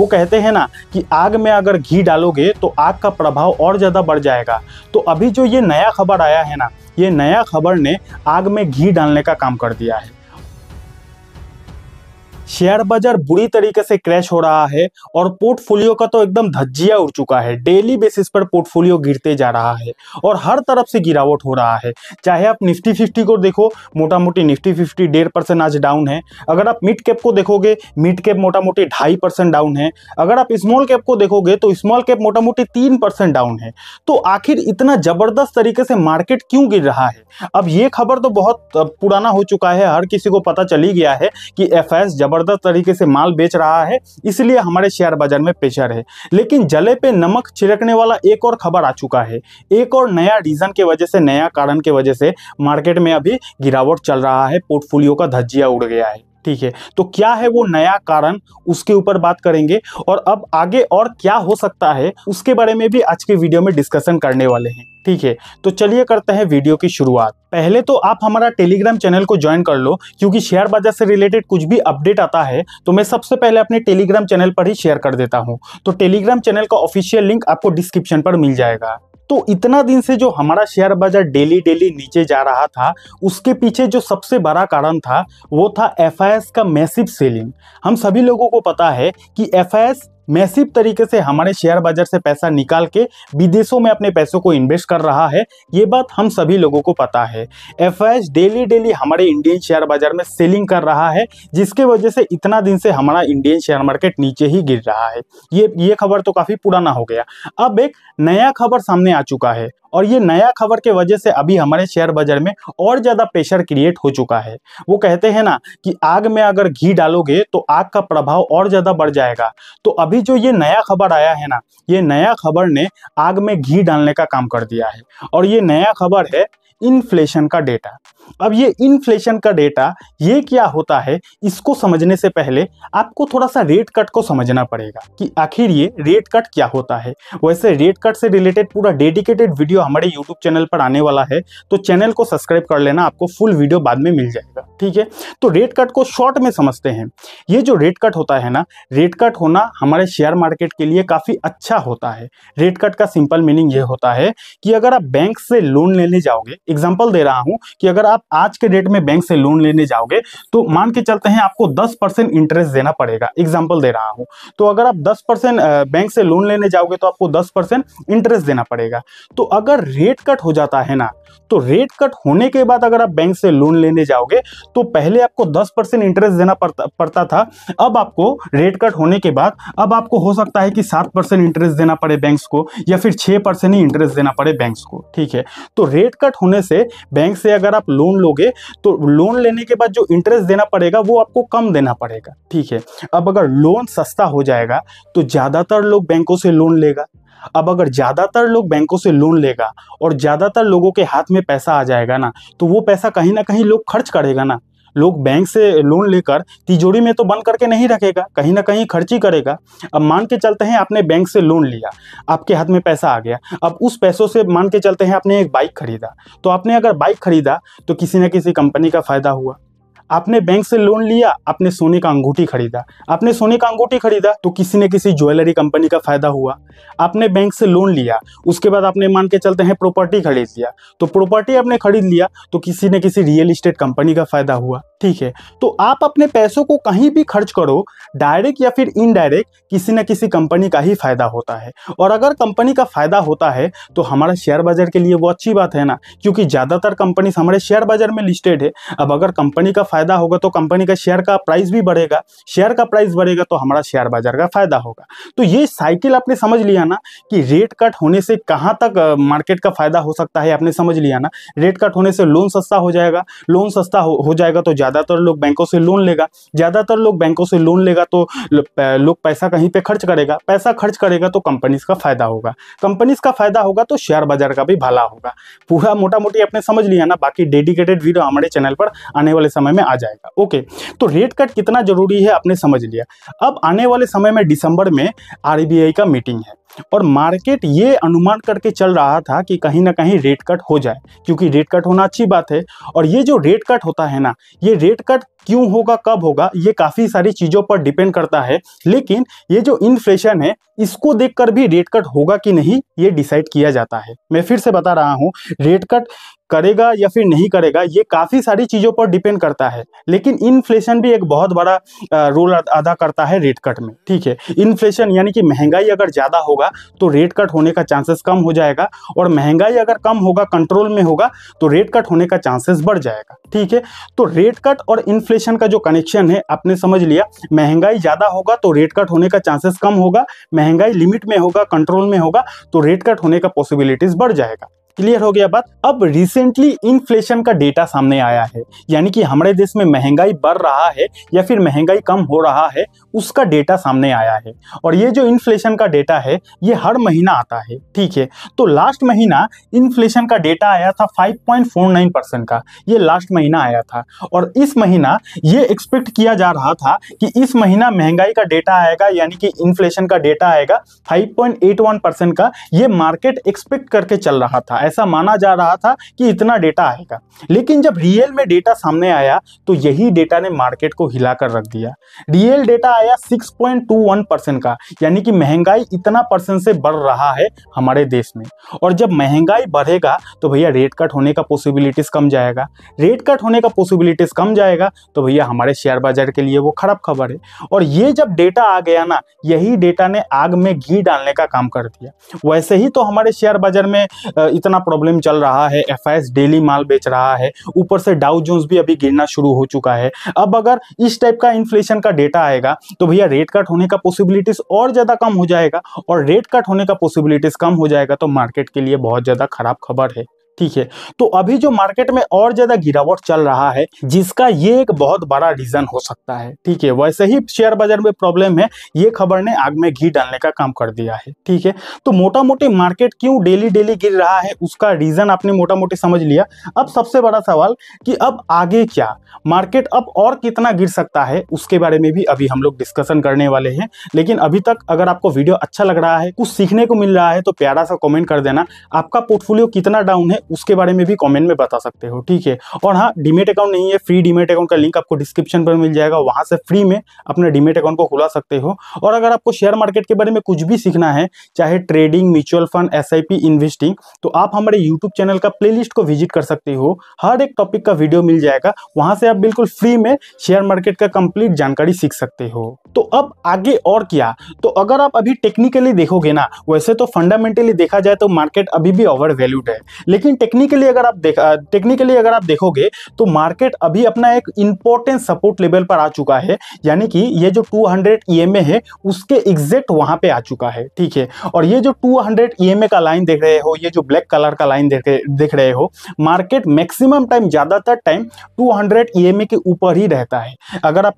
वो कहते हैं ना कि आग में अगर घी डालोगे तो आग का प्रभाव और ज़्यादा बढ़ जाएगा। तो अभी जो ये नया खबर आया है ना, ये नया खबर ने आग में घी डालने का काम कर दिया है। शेयर बाजार बुरी तरीके से क्रैश हो रहा है और पोर्टफोलियो का तो एकदम धज्जिया उड़ चुका है। डेली बेसिस पर पोर्टफोलियो गिरते जा रहा है और हर तरफ से गिरावट हो रहा है। चाहे आप निफ्टी 50 को देखो, मोटा मोटी निफ्टी 50 1.5% आज डाउन है। अगर आप मिड कैप को देखोगे, मिड कैप मोटा मोटी 2.5% डाउन है। अगर आप स्मॉल कैप को देखोगे तो स्मॉल कैप मोटा मोटी 3% डाउन है। तो आखिर इतना जबरदस्त तरीके से मार्केट क्यों गिर रहा है? अब ये खबर तो बहुत पुराना हो चुका है, हर किसी को पता चल ही गया है कि एफआईएस जबरदस्त तरीके से माल बेच रहा है, इसलिए हमारे शेयर बाजार में प्रेशर है। लेकिन जले पे नमक छिड़कने वाला एक और खबर आ चुका है। एक और नया रीजन के वजह से, नया कारण के वजह से मार्केट में अभी गिरावट चल रहा है, पोर्टफोलियो का धज्जिया उड़ गया है। ठीक है, तो क्या है वो नया कारण, उसके ऊपर बात करेंगे और अब आगे और क्या हो सकता है उसके बारे में भी आज के वीडियो में डिस्कशन करने वाले हैं। ठीक है, तो चलिए करते हैं वीडियो की शुरुआत। पहले तो आप हमारा टेलीग्राम चैनल को ज्वाइन कर लो, क्योंकि शेयर बाजार से रिलेटेड कुछ भी अपडेट आता है तो मैं सबसे पहले अपने टेलीग्राम चैनल पर ही शेयर कर देता हूं। तो टेलीग्राम चैनल का ऑफिशियल लिंक आपको डिस्क्रिप्शन पर मिल जाएगा। तो इतना दिन से जो हमारा शेयर बाजार डेली नीचे जा रहा था, उसके पीछे जो सबसे बड़ा कारण था वो था एफआईएस का मैसिव सेलिंग। हम सभी लोगों को पता है कि एफआईएस मैसिव तरीके से हमारे शेयर बाजार से पैसा निकाल के विदेशों में अपने पैसों को इन्वेस्ट कर रहा है। ये बात हम सभी लोगों को पता है। एफआईएस डेली हमारे इंडियन शेयर बाजार में सेलिंग कर रहा है, जिसके वजह से इतना दिन से हमारा इंडियन शेयर मार्केट नीचे ही गिर रहा है। ये खबर तो काफी पुराना हो गया। अब एक नया खबर सामने आ चुका है और ये नया खबर के वजह से अभी हमारे शेयर बाजार में और ज्यादा प्रेशर क्रिएट हो चुका है। वो कहते हैं ना कि आग में अगर घी डालोगे तो आग का प्रभाव और ज्यादा बढ़ जाएगा। तो अभी जो ये नया खबर आया है ना, ये नया खबर ने आग में घी डालने का काम कर दिया है और ये नया खबर है इन्फ्लेशन का डेटा। अब ये इन्फ्लेशन का डेटा ये क्या होता है, इसको समझने से पहले आपको थोड़ा सा रेट कट को समझना पड़ेगा कि आखिर ये रेट कट क्या होता है। वैसे रेट कट से रिलेटेड पूरा डेडिकेटेड वीडियो हमारे यूट्यूब चैनल पर आने वाला है, तो चैनल को सब्सक्राइब कर लेना, आपको फुल वीडियो बाद में मिल जाएगा। ठीक है, तो रेट कट को शॉर्ट में समझते हैं। ये जो रेट कट होता है ना, रेट कट होना हमारे शेयर मार्केट के लिए काफी अच्छा होता है। रेट कट का सिंपल मीनिंग ये होता है कि अगर आप बैंक से लोन लेने जाओगे, एग्जांपल दे रहा हूं कि अगर आप आज के डेट में बैंक से लोन लेने जाओगे तो मान के चलते हैं आपको 10% इंटरेस्ट देना पड़ेगा। एग्जांपल दे रहा हूं, तो अगर आप 10% बैंक से लोन लेने जाओगे तो आपको 10% इंटरेस्ट देना पड़ेगा। तो अगर रेट कट हो जाता है ना, तो रेट कट होने के बाद अगर आप बैंक से लोन लेने जाओगे तो पहले आपको 10% इंटरेस्ट देना पड़ता था। अब आपको रेट कट होने के बाद अब आपको हो सकता है कि 7% इंटरेस्ट देना पड़े बैंक्स को, या फिर 6% ही इंटरेस्ट देना पड़े बैंक्स को। ठीक है, तो रेट कट होने से बैंक से अगर आप लोन लोगे तो लोन लेने के बाद जो इंटरेस्ट देना पड़ेगा वो आपको कम देना पड़ेगा। ठीक है, अब अगर लोन सस्ता हो जाएगा तो ज्यादातर लोग बैंकों से लोन लेगा। अब अगर ज्यादातर लोग बैंकों से लोन लेगा और ज्यादातर लोगों के हाथ में पैसा आ जाएगा ना, तो वो पैसा कहीं ना कहीं लोग खर्च करेगा ना। लोग बैंक से लोन लेकर तिजोरी में तो बंद करके नहीं रखेगा, कहीं ना कहीं खर्च ही करेगा। अब मान के चलते हैं आपने बैंक से लोन लिया, आपके हाथ में पैसा आ गया। अब उस पैसों से मान के चलते हैं आपने एक बाइक खरीदा, तो आपने अगर बाइक खरीदा तो किसी न किसी कंपनी का फायदा हुआ। आपने बैंक से लोन लिया, आपने सोने का अंगूठी खरीदा, आपने सोने का अंगूठी खरीदा तो किसी न किसी ज्वेलरी कंपनी का फायदा हुआ। आपने बैंक से लोन लिया, उसके बाद आपने मान के चलते हैं प्रॉपर्टी खरीद लिया, तो प्रॉपर्टी आपने खरीद लिया तो किसी न किसी रियल एस्टेट कंपनी का फायदा हुआ। ठीक है, तो आप अपने पैसों को कहीं भी खर्च करो, डायरेक्ट या फिर इनडायरेक्ट किसी न किसी कंपनी का ही फायदा होता है। और अगर कंपनी का फायदा होता है तो हमारे शेयर बाजार के लिए वो अच्छी बात है ना, क्योंकि ज्यादातर कंपनी हमारे शेयर बाजार में लिस्टेड है। अब अगर कंपनी का फायदा होगा तो कंपनी का शेयर का प्राइस भी बढ़ेगा, शेयर का प्राइस बढ़ेगा तो हमारा शेयर बाजार का फायदा होगा। तो ये साइकिल आपने समझ लिया ना कि रेट कट होने से कहां तक मार्केट का फायदा हो सकता है। आपने समझ लिया ना, रेट कट होने से लोन सस्ता हो जाएगा, लोन सस्ता हो जाएगा तो ज्यादातर लोग बैंकों से लोन लेगा, ज्यादातर लोग बैंकों से लोन लेगा तो लोग पैसा कहीं पे खर्च करेगा, पैसा खर्च करेगा तो कंपनीज का फायदा होगा, कंपनीज का फायदा होगा तो शेयर बाजार का भी भला होगा। पूरा मोटा मोटी आपने समझ लिया ना। बाकी डेडिकेटेड वीडियो हमारे चैनल पर आने वाले समय में आ जाएगा। ओके, तो रेट कट कितना जरूरी है आपने समझ लिया। अब आने वाले समय में दिसंबर में आरबीआई का मीटिंग है और मार्केट ये अनुमान करके चल रहा था कि कहीं ना कहीं रेट कट हो जाए, क्योंकि रेट कट होना अच्छी बात है। और ये जो रेट कट होता है ना, ये रेट कट क्यों होगा, कब होगा, ये काफी सारी चीजों पर डिपेंड करता है। लेकिन ये जो इन्फ्लेशन है इसको देखकर भी रेट कट होगा कि नहीं ये डिसाइड किया जाता है। मैं फिर से बता रहा हूँ, रेट कट करेगा या फिर नहीं करेगा ये काफी सारी चीजों पर डिपेंड करता है, लेकिन इन्फ्लेशन भी एक बहुत बड़ा रोल अदा करता है रेट कट में। ठीक है, इन्फ्लेशन यानी कि महंगाई अगर ज्यादा होगा तो रेट कट होने का चांसेस कम हो जाएगा, और महंगाई अगर कम होगा, कंट्रोल में होगा, तो रेट कट होने का चांसेस बढ़ जाएगा। ठीक है, तो रेट कट और इन्फ्लेशन का जो कनेक्शन है आपने समझ लिया। महंगाई ज्यादा होगा तो रेट कट होने का चांसेस कम होगा, महंगाई लिमिट में होगा, कंट्रोल में होगा, तो रेट कट होने का पॉसिबिलिटीज बढ़ जाएगा। क्लियर हो गया बात। अब रिसेंटली इन्फ्लेशन का डेटा सामने आया है, यानी कि हमारे देश में महंगाई बढ़ रहा है या फिर महंगाई कम हो रहा है, उसका डेटा सामने आया है। और ये जो इन्फ्लेशन का डेटा है ये हर महीना आता है। ठीक है, तो लास्ट महीना इन्फ्लेशन का डेटा आया था 5.49% का, ये लास्ट महीना आया था। और इस महीना ये एक्सपेक्ट किया जा रहा था कि इस महीना महंगाई का डेटा आएगा, यानी कि इन्फ्लेशन का डेटा आएगा 5.81% का। ये मार्केट एक्सपेक्ट करके चल रहा था, ऐसा माना जा रहा था कि इतना डेटा आएगा। लेकिन जब रियल में डेटा सामने आया तो यही डेटा ने मार्केट को हिलाकर रख दिया। रियल डेटा आया 6.21% का, यानी कि महंगाई इतना परसेंट से बढ़ रहा है हमारे देश में। और जब महंगाई बढ़ेगा तो भैया रेट कट होने का पॉसिबिलिटीज कम जाएगा। रेट कट होने का पॉसिबिलिटीज कम जाएगा तो भैया हमारे शेयर बाजार के लिए वो खराब खबर है। और ये जब डेटा आ गया ना, यही डेटा ने आग में घी डालने का काम कर दिया। वैसे ही तो हमारे शेयर बाजार में इतना प्रॉब्लम चल रहा है, एफआईएस डेली माल बेच रहा है, ऊपर से डाउ जोन्स भी अभी गिरना शुरू हो चुका है। अब अगर इस टाइप का इन्फ्लेशन का डेटा आएगा तो भैया रेट कट होने का पॉसिबिलिटीज और ज्यादा कम हो जाएगा, और रेट कट होने का पॉसिबिलिटीज कम हो जाएगा तो मार्केट के लिए बहुत ज्यादा खराब खबर है। ठीक है, तो अभी जो मार्केट में और ज्यादा गिरावट चल रहा है, जिसका ये एक बहुत बड़ा रीजन हो सकता है। ठीक है, वैसे ही शेयर बाजार में प्रॉब्लम है, ये खबर ने आग में घी डालने का काम कर दिया है। ठीक है, तो मोटा मोटी मार्केट क्यों डेली डेली गिर रहा है उसका रीजन आपने मोटा मोटी समझ लिया। अब सबसे बड़ा सवाल कि अब आगे क्या, मार्केट अब और कितना गिर सकता है, उसके बारे में भी अभी हम लोग डिस्कशन करने वाले हैं। लेकिन अभी तक अगर आपको वीडियो अच्छा लग रहा है, कुछ सीखने को मिल रहा है, तो प्यारा सा कमेंट कर देना। आपका पोर्टफोलियो कितना डाउन है उसके बारे में भी कमेंट में बता सकते हो। ठीक है, और हाँ, डीमेट अकाउंट नहीं है, फ्री डीमेट अकाउंट का लिंक आपको डिस्क्रिप्शन पर मिल जाएगा, वहां से फ्री में अपने डीमेट अकाउंट को खुला सकते हो। और अगर आपको शेयर मार्केट के बारे में कुछ भी सीखना है, चाहे trading, mutual fund, SIP, investing, तो आप हमारे यूट्यूब चैनल का प्लेलिस्ट को विजिट कर सकते हो। हर एक टॉपिक का वीडियो मिल जाएगा, वहां से आप बिल्कुल फ्री में शेयर मार्केट का कंप्लीट जानकारी सीख सकते हो। तो अब आगे और क्या, तो अगर आप अभी टेक्निकली देखोगे ना, वैसे तो फंडामेंटली देखा जाए तो मार्केट अभी भी ओवर वैल्यूड है, लेकिन टेक्निकली अगर आप देखोगे तो मार्केट अभी अपना एक इंपॉर्टेंट सपोर्ट लेवल पर आ चुका है, यानी कि ये जो 200 EMA है उसके एग्जैक्ट वहां पे आ चुका है। ठीक है, और ये जो 200 EMA का लाइन देख रहे हो, ये जो ब्लैक कलर का लाइन देख रहे हो, मार्केट मैक्सिमम टाइम, ज्यादातर टाइम 200 EMA के ऊपर ही रहता है। अगर आप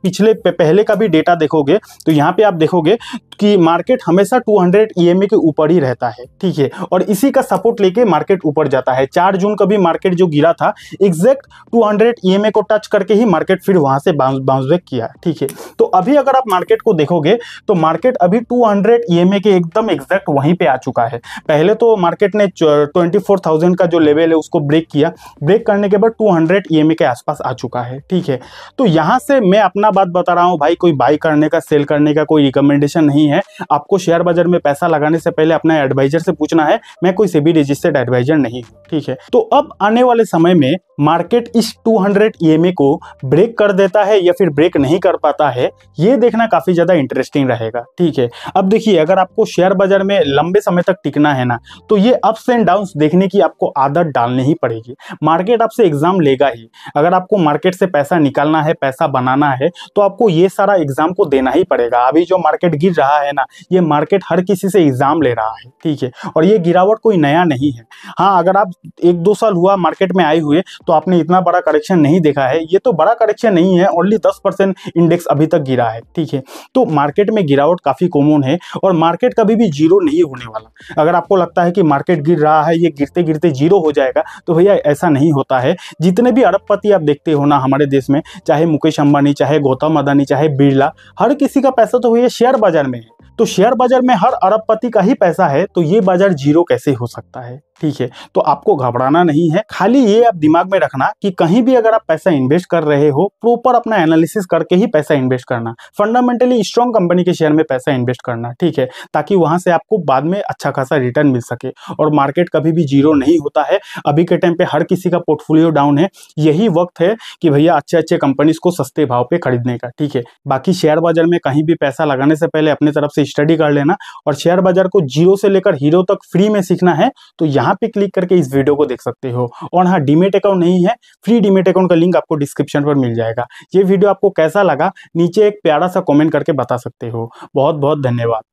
पहले का भी डेटा देखोगे तो यहाँ पे आप देखोगे कि मार्केट हमेशा 200 EMA के ऊपर ही रहता है। ठीक है, और इसी का सपोर्ट लेके मार्केट ऊपर जाता है। 4 जून का भी मार्केट जो गिरा था, एग्जैक्ट 200 EMA को टच करके ही मार्केट फिर वहां से बाउंस बैक किया। ठीक है, तो अभी अगर आप मार्केट को देखोगे तो मार्केट अभी 200 EMA के एकदम एग्जैक्ट वहीं पे आ चुका है। पहले तो मार्केट ने 24,000 का जो लेवल है उसको ब्रेक किया, ब्रेक करने के बाद 200 EMA के आसपास आ चुका है। ठीक है, तो यहां से मैं अपना बात बता रहा हूं भाई, कोई बाई करने का, सेल करने का कोई रिकमेंडेशन नहीं है। आपको शेयर बाजार में पैसा लगाने से पहले अपना एडवाइजर से पूछना है। मैं कोई सेबी रजिस्टर्ड एडवाइजर नहीं हूं। ठीक है, तो अब आने वाले समय में मार्केट इस 200 EMA को ब्रेक कर देता है या फिर ब्रेक नहीं कर पाता है, ये देखना काफी ज्यादा इंटरेस्टिंग रहेगा। ठीक है, अब देखिए, अगर आपको शेयर बाजार में लंबे समय तक टिकना है ना, तो ये अप्स एंड डाउन्स देखने की आपको आदत डालनी ही पड़ेगी। मार्केट आपसे एग्जाम लेगा ही। अगर आपको मार्केट से पैसा निकालना है, पैसा बनाना है, तो आपको ये सारा एग्जाम को देना ही पड़ेगा। अभी जो मार्केट गिर रहा है ना, ये मार्केट हर किसी से एग्जाम ले रहा है। ठीक है, और ये गिरावट कोई नया नहीं है। हाँ, अगर आप 1-2 साल हुआ मार्केट में आए हुए तो आपने इतना बड़ा करेक्शन नहीं देखा है। ये तो बड़ा करेक्शन नहीं है, ओनली 10% इंडेक्स अभी तक गिरा है। ठीक है, तो मार्केट में गिरावट काफी कॉमन है, और मार्केट कभी भी जीरो नहीं होने वाला। अगर आपको लगता है कि मार्केट गिर रहा है, ये गिरते गिरते जीरो हो जाएगा, तो भैया ऐसा नहीं होता है। जितने भी अरबपति आप देखते हो ना हमारे देश में, चाहे मुकेश अंबानी, चाहे गौतम अदानी, चाहे बिरला, हर किसी का पैसा तो भैया शेयर बाजार में है। तो शेयर बाजार में हर अरबपति का ही पैसा है, तो ये बाजार जीरो कैसे हो सकता है। ठीक है, तो आपको घबराना नहीं है। खाली ये आप दिमाग में रखना कि कहीं भी अगर आप पैसा इन्वेस्ट कर रहे हो, प्रॉपर अपना एनालिसिस करके ही पैसा इन्वेस्ट करना। फंडामेंटली स्ट्रॉन्ग कंपनी के शेयर में पैसा इन्वेस्ट करना, ठीक है, ताकि वहां से आपको बाद में अच्छा खासा रिटर्न मिल सके। और मार्केट कभी भी जीरो नहीं होता है। अभी के टाइम पे हर किसी का पोर्टफोलियो डाउन है। यही वक्त है कि भैया अच्छे अच्छे कंपनीज को सस्ते भाव पे खरीदने का, ठीक है। बाकी शेयर बाजार में कहीं भी पैसा लगाने से पहले अपने तरफ से स्टडी कर लेना। और शेयर बाजार को जीरो से लेकर हीरो तक फ्री में सीखना है तो यहाँ पे क्लिक करके इस वीडियो को देख सकते हो। और हाँ, डीमेट अकाउंट नहीं है, फ्री डीमेट अकाउंट का लिंक आपको डिस्क्रिप्शन पर मिल जाएगा। ये वीडियो आपको कैसा लगा नीचे एक प्यारा सा कमेंट करके बता सकते हो। बहुत बहुत धन्यवाद।